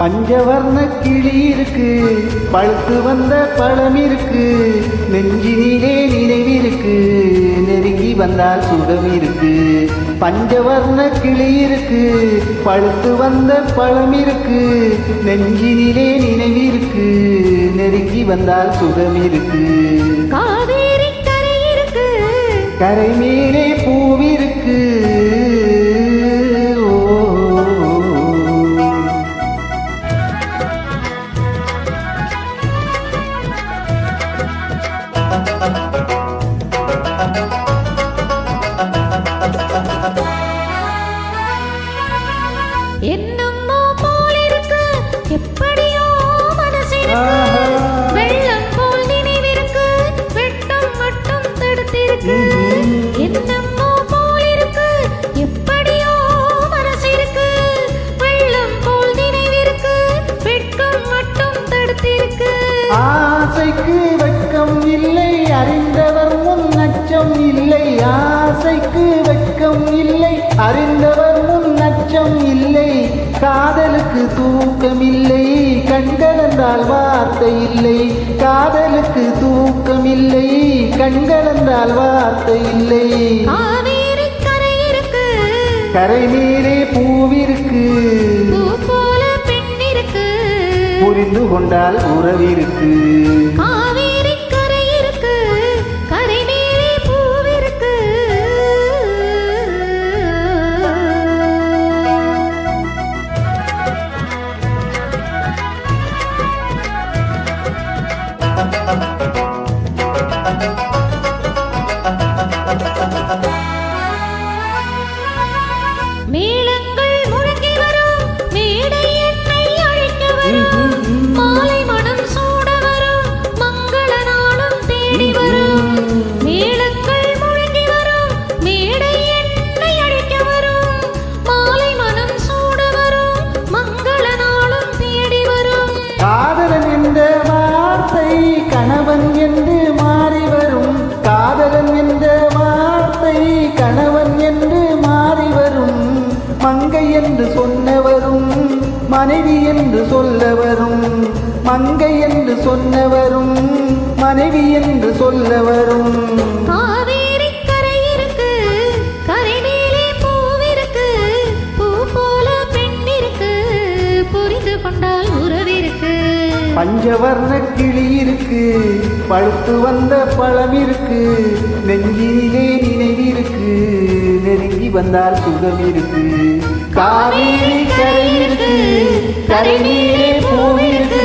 பஞ்சவர்ண கிளி இருக்கு, பழுத்து வந்த பழம் இருக்கு, நெஞ்சினிலே நினைவிருக்கு, நெருங்கி வந்தால் சுகம் இருக்கு. பஞ்சவர்ண கிளி இருக்கு, பழுத்து வந்த பழம் இருக்கு, நெஞ்சினிலே நினைவிருக்கு, நெருங்கி வந்தால் சுகம் இருக்கு. காவேரி கரை இருக்கு, கரை மேலே பூவிருக்கு. என்னமோ போல் இருக்கு, எப்படியோ மனசிருக்கு, வெள்ளம் போல் நினைவிருக்கு, வெட்டம் மட்டும் தடுத்திருக்கு. என்னமோ போல் இருக்கு, எப்படியோ மனசிருக்கு, வெள்ளம் போல் நினைவிருக்கு, வெட்கம் மட்டும் தடுத்திருக்கு. ஆசைக்கு வெட்கம் இல்லை, அறிந்தவர் முன் அச்சம் இல்லை. ஆசைக்கு வெட்கம் இல்லை, அறிந்தவர் முன் அச்சம் இல்லை. காதலுக்கு தூக்கம் இல்லை, கண்களந்தால் வார்த்தை இல்லை. காதலுக்கு தூக்கம் இல்லை, கண்களந்தால் வார்த்தை இல்லை. காவேரி கரை இருக்கு, கரை மேலே பூவிருக்கு, பூ போல பெண் இருக்கு, புரிந்து கொண்டால் உறவிருக்கு. காவேரி கரை இருக்கு, கரை மேலே பூவிருக்கு. மேளங்கள் முழங்கி வரும், மேடை என்னை அழைக்க வரும், மாலை மனம் சூட வரும், மங்கள நாளும் தேடி வரும். மேளங்கள் முழங்கி வரும், மேடை என்னை அழைக்க வரும், மாலை மனம் சூட வரும், மங்கள நாளும் தேடி வரும். காதலன் என்ற வார்த்தை கணவன் என்று மாறி வரும். காதலன் என்ற வார்த்தை கணவன் என்று மாறி வரும். மங்கை என்று சொன்னவரும் மனைவி என்று சொல்ல வரும். மங்கை என்று சொன்னவரும் மனைவி என்று சொல்ல வரும். காவேரி கரை இருக்கு, கரை மேலே பூவிருக்கு, பூ போல பெண் இருக்கு, புரிந்து கொண்டால் உறவிருக்கு. பஞ்சவர்ண கிளி இருக்கு, பழுத்து வந்த பழம் இருக்கு, நெஞ்சினிலே நினைவிருக்கு, நெருங்கி வந்தால் சுகம் இருக்கு. காவேரி கரை இருக்கு, கரை மேலே பூவிருக்கு.